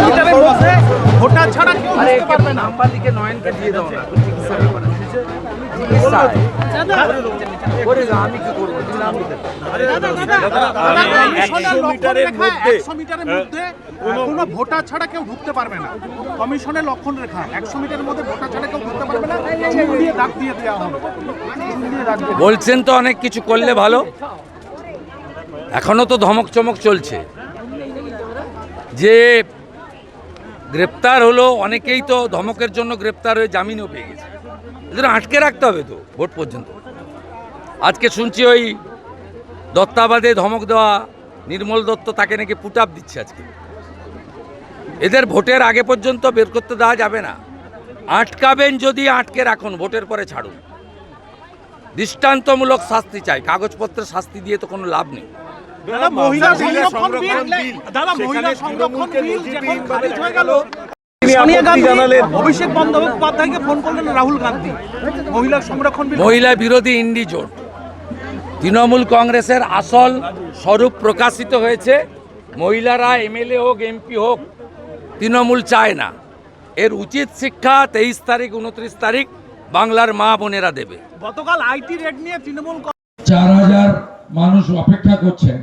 মিটারের মধ্যে ভোটার ছাড়া কেউ ঢুকতে পারবে না। নাম্বার লিখে নয়নকে দিয়ে দাও না, চিকিৎসা ব্যাপারে চিকিৎসায় করে দাও, আমি কি করবো? তুমি নাম লিখে দাও। 100 মিটারের মধ্যে কোনো ভোটার ছাড়া কেউ ঢুকতে পারবে না। কমিশনের লক্ষণ রেখা 100 মিটারের মধ্যে ভোটার ছাড়া কেউ ঢুকতে পারবে না, চুন দিয়ে দাগ দিয়ে দেওয়া হবে। বলছেন তো অনেক কিছু করলে ভালো, এখনো তো ধমক চমক চলছে। যে গ্রেপ্তার হলো, অনেকেই তো ধমকের জন্য গ্রেপ্তার হয়ে জামিনও পেয়ে গেছে। এদের আটকে রাখতে হবে তো ভোট পর্যন্ত। আজকে শুনছি ওই দত্তাবাদে ধমক দেওয়া নির্মল দত্ত, তাকে নাকি পুট আপ দিচ্ছে আজকে। এদের ভোটের আগে পর্যন্ত বের করতে দেওয়া যাবে না। আটকাবেন যদি আটকে রাখুন, ভোটের পরে ছাড়ুন। দৃষ্টান্তমূলক শাস্তি চাই, কাগজপত্রের শাস্তি দিয়ে তো কোনো লাভ নেই। মহিলা সংরক্ষণ বিল, দাদা মহিলা সংরক্ষণ বিল যখন খারিজ হয়ে গেল, সোনিয়া গান্ধী অভিষেক বন্দ্যোপাধ্যায়কে ফোন করলেন রাহুল গান্ধী। মহিলা সংরক্ষণ বিল, মহিলা বিরোধী ইন্ডি জোট, তৃণমূল কংগ্রেসের আসল স্বরূপ প্রকাশিত হয়েছে। মহিলারা এমএলএ হোক এমপি হোক তৃণমূল চায় না। এর উচিত শিক্ষা 23 তারিখ 29 তারিখ বাংলার মা বোনেরা দেবে। গতকাল আইটি রেড নিয়ে তৃণমূল 4000 মানুষ অপেক্ষা করছেন,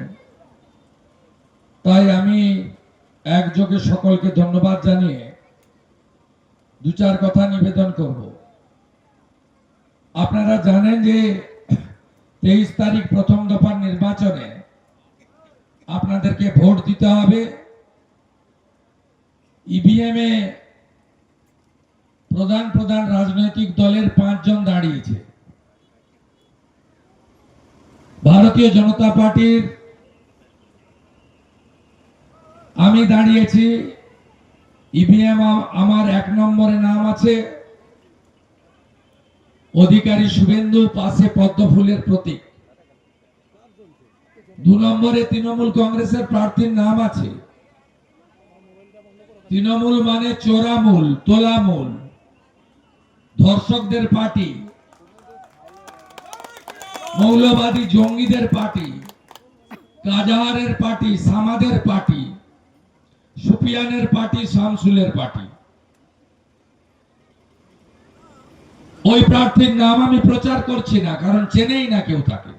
তাই আমি একযোগে সকলকে ধন্যবাদ জানিয়ে দু চার কথা নিবেদন করব। আপনারা জানেন যে 23 তারিখ প্রথম দফার নির্বাচনে আপনাদেরকে ভোট দিতে হবে। ইভিএমে প্রধান প্রধান রাজনৈতিক দলের 5 জন দাঁড়িয়েছে। ভারতীয় জনতা পার্টির আমি দাঁড়িয়েছি, ইভিএম আমার 1 নম্বরে নাম আছে অধিকারী শুভেন্দু, পাশে পদ্ম ফুলের প্রতীক। 2 নম্বরে তৃণমূল কংগ্রেসের প্রার্থীর নাম আছে। তৃণমূল মানে চোরামূল, তোলামূল, ধর্ষকদের পার্টি, মৌলবাদী জঙ্গিদের পার্টি, কাজাহারের পার্টি, সামাদের পার্টি, সুফিয়ানের পার্টি, শামসুলের পার্টি। ওই প্রার্থীর নাম আমি প্রচার করছি না, কারণ চেনেই না কেউ তাকে।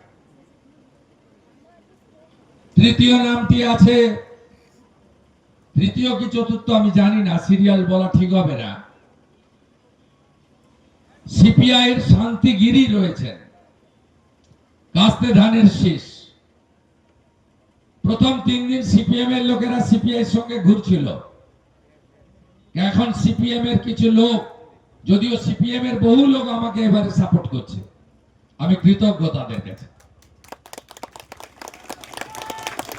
তৃতীয় নামটি আছে, তৃতীয় কি চতুর্থ আমি জানি না, সিরিয়াল বলা ঠিক হবে না। সিপিআই এর শান্তিগিরি রয়েছেন, কাস্তে ধানের শীষ। প্রথম 3 দিন সিপিএম এর লোকেরা সিপিআই এর সঙ্গে ঘুরছিল। এখন সিপিএম এর কিছু লোক, যদিও সিপিএম এর বহু লোক আমাকে এবারে সাপোর্ট করছে, আমি কৃতজ্ঞ তাদের কাছে।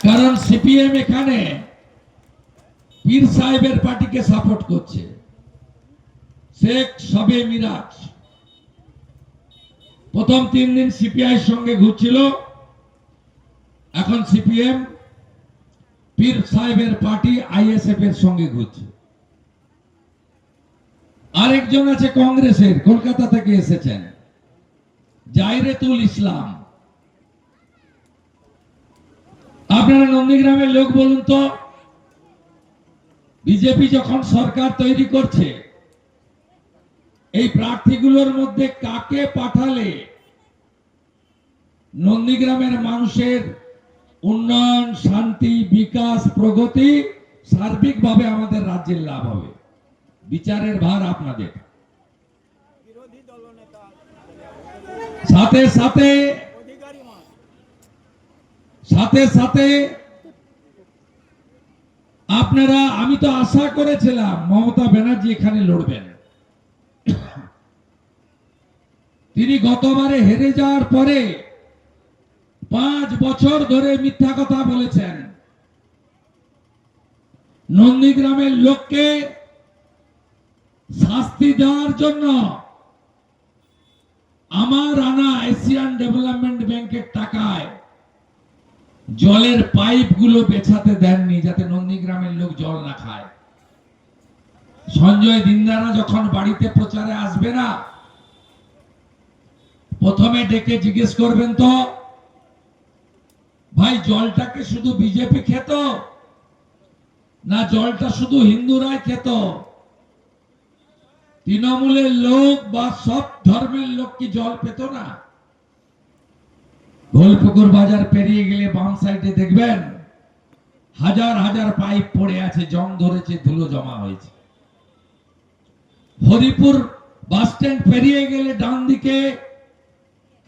কারণ সিপিএম এখানে পীর সাহেবের পার্টিকে সাপোর্ট করছে। শেখ শবে মিরাজ প্রথম 3 দিন সিপিআই এর সঙ্গে ঘুরছিল, এখন সিপিএম পীর সাহেবের পার্টি আইএসএফ এর সঙ্গে ঘুরছে। আরেকজন আছে কংগ্রেসের, কলকাতা থেকে এসেছেন, জাইরেতুল ইসলাম। আপনারা নন্দীগ্রামের লোক বলুন তো, বিজেপি যখন সরকার তৈরি করছে, এই প্রার্থীগুলোর মধ্যে কাকে পাঠালে নন্দীগ্রামের মানুষের উন্নয়ন, শান্তি, বিকাশ, প্রগতি, সার্বিকভাবে আমাদের রাজ্যের লাভ হবে? বিচারের ভার আপনাদের। সাথে সাথে আপনারা, আমি তো আশা করেছিলাম মমতা ব্যানার্জি এখানে লড়বেন। তিনি গতবারে হেরে যাওয়ার পরে 5 বছর ধরে মিথ্যা কথা বলেছেন। নন্দীগ্রামের লোককে শাস্তি দেওয়ার জন্য আমার আনা এশিয়ান ডেভেলপমেন্ট ব্যাংকের টাকায় জলের পাইপগুলো বেছাতে দেননি, যাতে নন্দীগ্রামের লোক জল না খায়। সঞ্জয় দিনদারা যখন বাড়িতে প্রচারে আসবে না, প্রথমে ডেকে জিজ্ঞেস করবেন তো, ভাই জলটাকে শুধু বিজেপি খেত না জলটা শুধু হিন্দুরাই খেত, তৃণমূলের লোক বা সব ধর্মের লোক কি জল পেত না? গোলপুকুর বাজার পেরিয়ে গেলে বাম সাইডে দেখবেন হাজার হাজার পাইপ পড়ে আছে, জং ধরেছে, ধুলো জমা হয়েছে। হরিপুর বাস স্ট্যান্ড পেরিয়ে গেলে ডান দিকে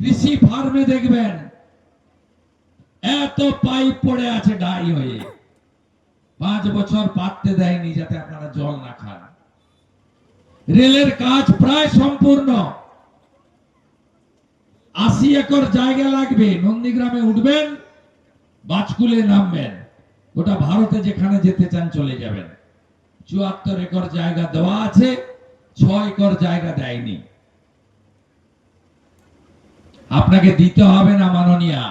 কৃষি ফার্মে দেখবেন এত পাইপ পড়ে আছে ডাই হয়ে, 5 বছর পাততে দেয়নি যাতে আপনারা জল না খান। রেলের কাজ প্রায় সম্পূর্ণ, 80 একর জায়গা লাগবে। নন্দীগ্রামে উঠবেন, বাজকুলে নামবেন, গোটা ভারতে যেখানে যেতে চান চলে যাবেন। 74 একর জায়গা দেওয়া আছে, 6 একর জায়গা দেয়নি। আপনাকে দিতে হবে না মাননীয়া,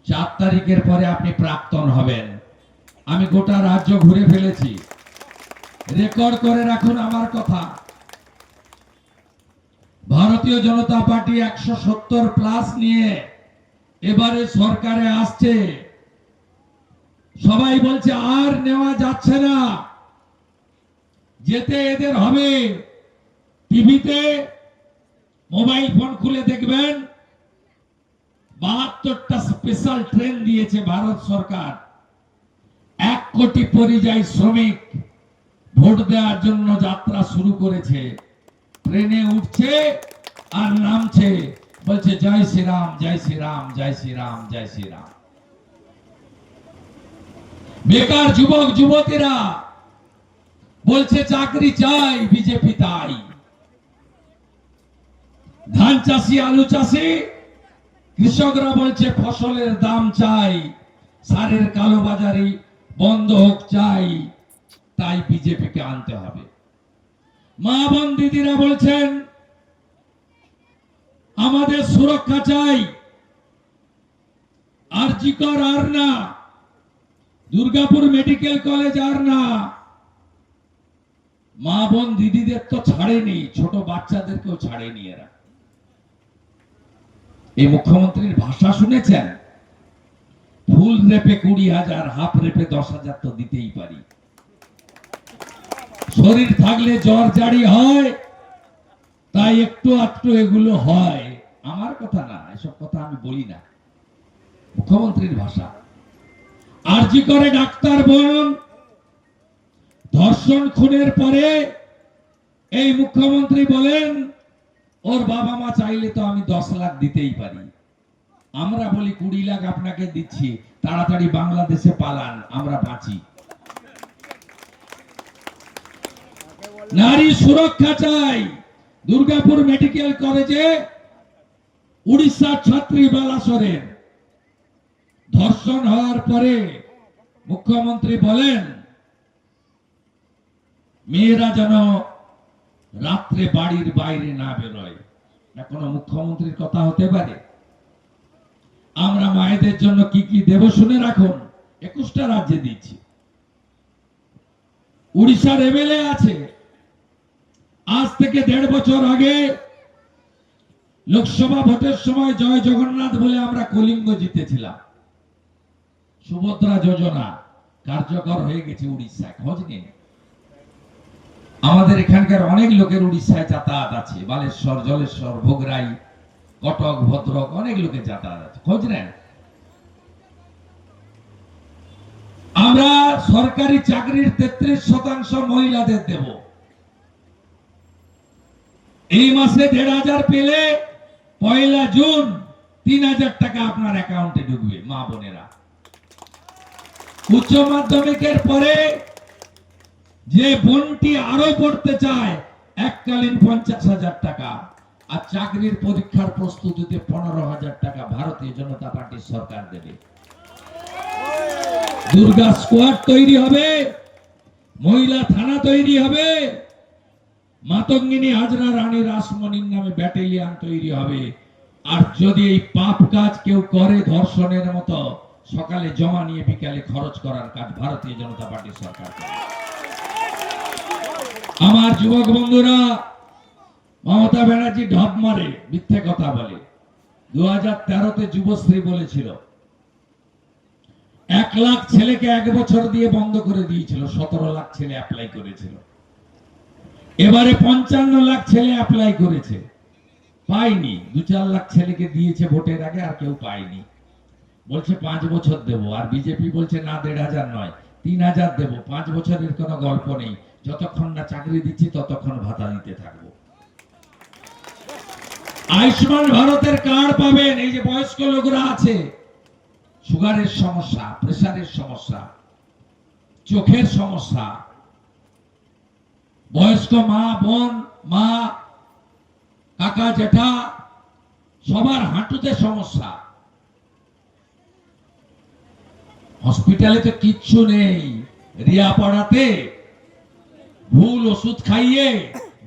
4 তারিখের পরে আপনি প্রাক্তন হবেন। আমি গোটা রাজ্য ঘুরে ফেলেছি, রেকর্ড করে রাখুন আমার কথা। ভারতীয় জনতা পার্টি 170 প্লাস নিয়ে এবারে সরকারে আসছে। সবাই বলছে আর নেওয়া যাচ্ছে না, যেতে এদের হবে। টিভিতে মোবাইল ফোন খুলে দেখবেন 72টা স্পেশাল ট্রেন দিয়েছে ভারত সরকার। 1 কোটি পরিযায়ী শ্রমিক ভোট দেওয়ার জন্য যাত্রা শুরু করেছে। ট্রেনে উঠছে আর নামছে, বলছে জয় শ্রীরাম, জয় শ্রীরাম, জয় শ্রীরাম, জয় শ্রীরাম। বেকার যুবক যুবতীরা বলছে চাকরি চাই, বিজেপি তাই। ধান চাষি, আলু চাষি, কৃষকরা বলছে ফসলের দাম চাই, সারের কালোবাজারি বন্ধ হোক চাই, তাই বিজেপিকে আনতে হবে। মা বোন দিদিরা বলছেন আমাদের সুরক্ষা চাই, আরজি কর আর না, দুর্গাপুর মেডিকেল কলেজ আর না। মা বোন দিদিদের তো ছাড়েনি, ছোট বাচ্চাদেরকেও ছাড়েনি এরা। এই মুখ্যমন্ত্রীর ভাষা শুনেছেন? ফুল রেপে 20,000, হাফ রেপে 10,000 তো দিতেই পারি। শরীর থাকলে জ্বর জারি হয়, তাই একটু একটু এগুলো হয়। আমার কথা না, এসব কথা আমি বলি না, মুখ্যমন্ত্রীর ভাষা। আরজি করে ডাক্তার বোন ধর্ষণ খুনের পরে এই মুখ্যমন্ত্রী বলেন ওর বাবা মা চাইলে তো আমি 10 লাখ দিতেই পারি। আমরা বলি 20 লাখ আপনাকে দিচ্ছি, তাড়াতাড়ি বাংলাদেশে পালান, আমরা বাঁচি। নারী সুরক্ষা চাই। দুর্গাপুর মেডিকেল কলেজে উড়িষ্যার ছাত্রী বালাসরের ধর্ষণ হওয়ার পরে মুখ্যমন্ত্রী বলেন মেয়েরা যেন রাত্রে বাড়ির বাইরে না বেরোয়। না কোনো মুখ্যমন্ত্রীর কথা হতে পারে? আমরা মায়েদের জন্য কি কি দেব শুনে রাখুন, 21টা রাজ্যে দিচ্ছি। উড়িষ্যার এমএলএ আছে, আজ থেকে 1.5 বছর আগে লোকসভা ভোটের সময় জয় জগন্নাথ বলে আমরা কলিঙ্গ জিতেছিলাম। সুভদ্রা যোজনা কার্যকর হয়ে গেছে উড়িষ্যায়, খোঁজ নিন। আমাদের এখানকার অনেক লোকের উড়িষ্যায় যাতায়াত আছে, বালেশ্বর, জলেশ্বর, ভোগরাই, কটক, ভদ্রক, অনেক লোকের যাতায়াত আছে, খোঁজ নেন। আমরা সরকারি চাকরির 33% মহিলাদের দেব। এই মাসে 1,500 পেলে 1 জুন 3,000 টাকা আপনার অ্যাকাউন্টে ঢুকবে মা বোনেরা। উচ্চ মাধ্যমিকের পরে যে বোনটি আরো পড়তে চায় এককালীন 50,000 টাকা, আর চাকরির পরীক্ষার প্রস্তুতিতে 15,000 টাকা ভারতীয় জনতা পার্টির সরকার দেবে। দুর্গা স্কোয়াড তৈরি হবে, মহিলা থানা তৈরি হবে, মাতঙ্গিনী, হাজরা, রানী রাসমণির নামে ব্যাটালিয়ন তৈরি হবে। আর যদি এই পাপ কাজ কেউ করে ধর্ষণের মতো, সকালে জমা নিয়ে বিকালে খরচ করার কাজ ভারতীয় জনতা পার্টির সরকার করে। আমার যুবক বন্ধুরা, মমতা ব্যানার্জি ঢপ মারে, মিথ্যে কথা বলে। 2013-তে যুবশ্রী বলেছিল 1 লাখ ছেলেকে 1 বছর দিয়ে বন্ধ করে দিয়েছিল, 17 লাখ ছেলে অ্যাপ্লাই করেছিল। এবারে 55 লাখ ছেলে অ্যাপ্লাই করেছে, পাইনি। 2-4 লাখ ছেলেকে দিয়েছে ভোটের আগে, আর কেউ পায়নি। বলছে 5 বছর দেবো, আর বিজেপি বলছে না 1,500 নয় 3,000 দেবো। 5 বছরের কোনো গল্প নেই, যতক্ষণ না চাকরি দিচ্ছি ততক্ষণ ভাতা দিতে থাকবো। আয়ুষ্মান ভারতের কার্ড পাবেন। এই যে বয়স্ক লোকরা আছে, সুগারের সমস্যা, প্রেসারের সমস্যা, চোখের সমস্যা, বয়স্ক মা বোন, মা কাকা জেঠা, সবার হাঁটুতে সমস্যা। হসপিটালে তো কিচ্ছু নেই। রিয়াপাড়াতে ভুল ওষুধ খাইয়ে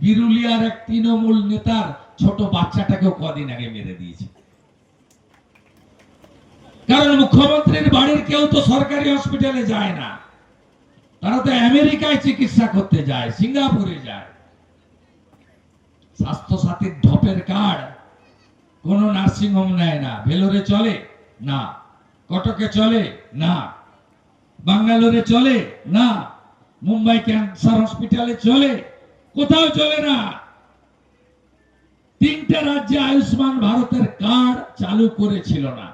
বিরুলিয়ার এক তৃণমূল নেতার ছোট বাচ্চাটাকেও কদিন আগে মেরে দিয়েছে। কারণ মুখ্যমন্ত্রীর বাড়ির কেউ তো সরকারি হসপিটালে যায় না, তারা তো আমেরিকায় চিকিৎসা করতে যায়, সিঙ্গাপুরে যায়। স্বাস্থ্য সাথীর ঢপের কার্ড কোন নার্সিং হোম নেয় না। ভেলোরে চলে না, কটকে চলে না, বাঙ্গালোরে চলে না, মুম্বাই ক্যান্সার হসপিটালে চলে, কোথাও চলে না। 3টে রাজ্যে আয়ুষ্মান ভারতের কার্ড চালু করেছিল না।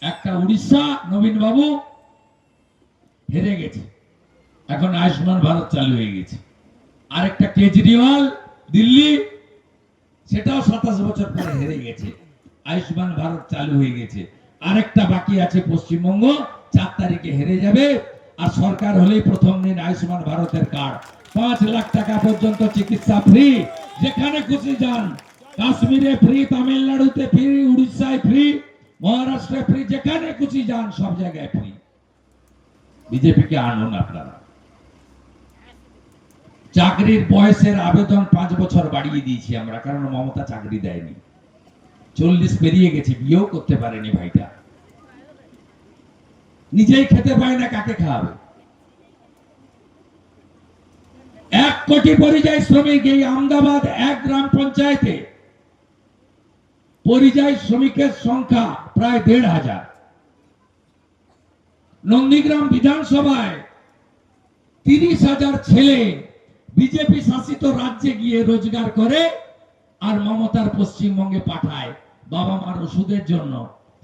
একটা উড়িষ্যা, নবীন বাবু হেরে গেছে, এখন আয়ুষ্মান ভারত চালু হয়ে গেছে। আরেকটা কেজরিওয়াল দিল্লি, সেটাও 27 বছর পরে হেরে গেছে, আয়ুষ্মান ভারত চালু হয়ে গেছে। আরেকটা বাকি আছে পশ্চিমবঙ্গ, 4 তারিখে হেরে যাবে। আর সরকার হলেই প্রথম দিন আয়ুষ্মান ভারতের কার্ড, 5 লাখ টাকা পর্যন্ত চিকিৎসা ফ্রি, যেখানে খুশি যান। কাশ্মীরে ফ্রি, তামিলনাড়ুতে ফ্রি, উড়িষ্যায় ফ্রি, মহারাষ্ট্রে ফ্রি, যেখানে খুশি যান সব জায়গায় ফ্রি। বিজেপিকে আনুন আপনারা। চাকরির বয়সের আবেদন 5 বছর বাড়িয়ে দিয়েছি আমরা, কারণ মমতা চাকরি দেয়নি। 40 পেরিয়ে গেছে, বিয়েও করতে পারেনি ভাইটা, নিজেই খেতে পায় না, কাকে খাওয়াবে? 1 কোটি পরিযায়ী শ্রমিক এই আহমেদাবাদ 1 গ্রাম পঞ্চায়েতে পরিযায়ী শ্রমিকের সংখ্যা প্রায় 1,500। নন্দীগ্রাম বিধানসভায় 30,000 ছেলে বিজেপি শাসিত রাজ্যে গিয়ে রোজগার করে, আর মমতার পশ্চিমবঙ্গে পাঠায় বাবা মার ওষুধের জন্য,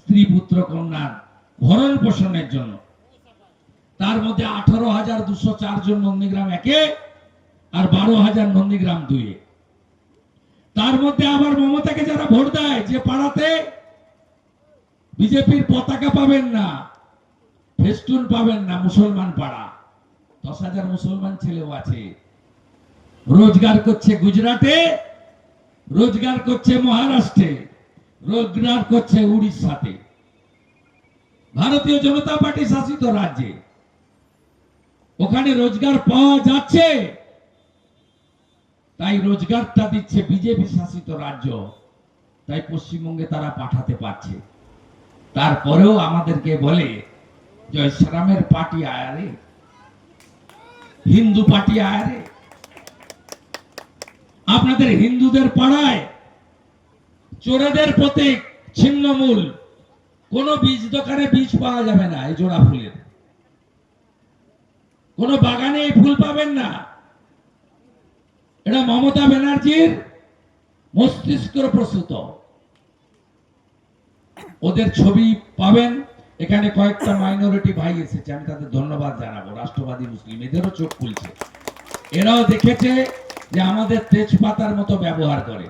স্ত্রী পুত্র কন্যার ভরণ পোষণের জন্য। তার মধ্যে 18,204 জন নন্দীগ্রাম 1-এ আর 12,000 নন্দীগ্রাম 2-এ। তার মধ্যে আবার মমতাকে যারা ভোট দেয়, যে পাড়াতে বিজেপির পতাকা পাবেন না, ফেস্টুন পাবেন না, মুসলমান পাড়া, 10,000 মুসলমান ছেলেও আছে। রোজগার করছে গুজরাটে, রোজগার করছে মহারাষ্ট্রে, রোজগার করছে উড়িষ্যাতে, ভারতীয় জনতা পার্টি শাসিত রাজ্যে। ওখানে রোজগার পাওয়া যাচ্ছে, তাই রোজগারটা দিচ্ছে বিজেপি শাসিত রাজ্য, তাই পশ্চিমবঙ্গে তারা পাঠাতে পারছে। তারপরেও আমাদেরকে বলে জয় শ্রীরামের পার্টি আয়ারে, হিন্দু পার্টি আয়ারে। আপনাদের হিন্দুদের পাড়ায় চোরেদের প্রতীক ছিন্নমূল, কোন বীজ দোকানে বীজ পাওয়া যাবে না এই জোড়া ফুলের, কোন বাগানে এই ফুল পাবেন না। এটা মমতা ব্যানার্জির মস্তিষ্ক প্রসূত। ওদের ছবি পাবেন। এখানে কয়েকটা মাইনরিটি ভাই এসেছে, আমি তাদের ধন্যবাদ জানাবো। রাষ্ট্রবাদী মুসলিম, এদেরও চোখ খুলছে। এরাও দেখেছে যে আমাদের তেজপাতার মতো ব্যবহার করে,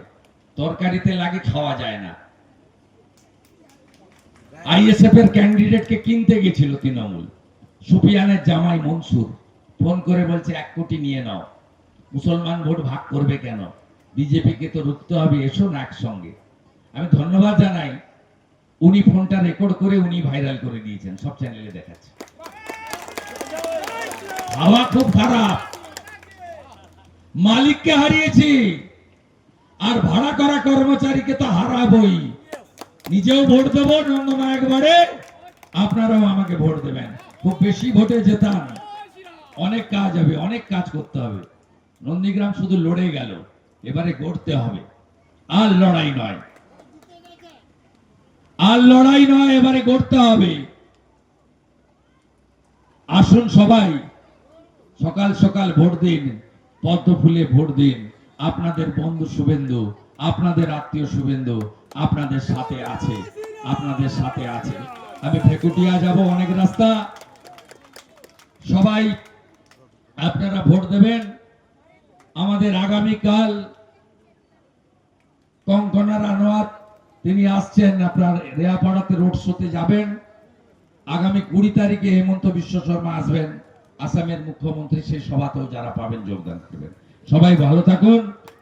তরকারিতে লাগে, খাওয়া যায় না। আইএসএফ এর ক্যান্ডিডেটকে কিনতে গেছিল তৃণমূল, সুফিয়ানের জামাই মনসুর ফোন করে বলছে 1 কোটি নিয়ে নাও, মুসলমান ভোট ভাগ করবে কেন, বিজেপিকে তো রুখতে হবে, এসো না একসঙ্গে। আমি ধন্যবাদ জানাই, উনি ফোনটা রেকর্ড করে উনি ভাইরাল করে দিয়েছেন, সব চ্যানেলে দেখাচ্ছে। হাওয়া খুব খারাপ, মালিককে হারিয়েছি, আর ভাড়া করা কর্মচারীকে তো হারাবই। নিজেও ভোট দেবো নন্দনা একবারে, আপনারাও আমাকে ভোট দেবেন। খুব বেশি ভোটে জেতান, অনেক কাজ হবে, অনেক কাজ করতে হবে। নন্দীগ্রাম শুধু লড়ে গেল, এবারে গড়তে হবে। আর লড়াই নয়, আর লড়াই নয়, এবারে গড়তে হবে। আসুন সবাই সকাল সকাল ভোট দিন, পদ্ম ফুলে ভোট দিন। আপনাদের বন্ধু শুভেন্দু, আপনাদের আত্মীয় শুভেন্দু আপনাদের সাথে আছে, আপনাদের সাথে আছে। আমি ভেকুটিয়া যাব, অনেক রাস্তা, সবাই আপনারা ভোট দেবেন। আমাদের আগামীকাল কঙ্কনা রানাওয়াত তিনি আসছেন, আপনার রেয়াপাড়াতে রোড শোতে যাবেন। আগামী 20 তারিখে হেমন্ত বিশ্ব শর্মা আসবেন, আসামের মুখ্যমন্ত্রী, সেই সভাতেও যারা পাবেন যোগদান করবেন। সবাই ভালো থাকুন।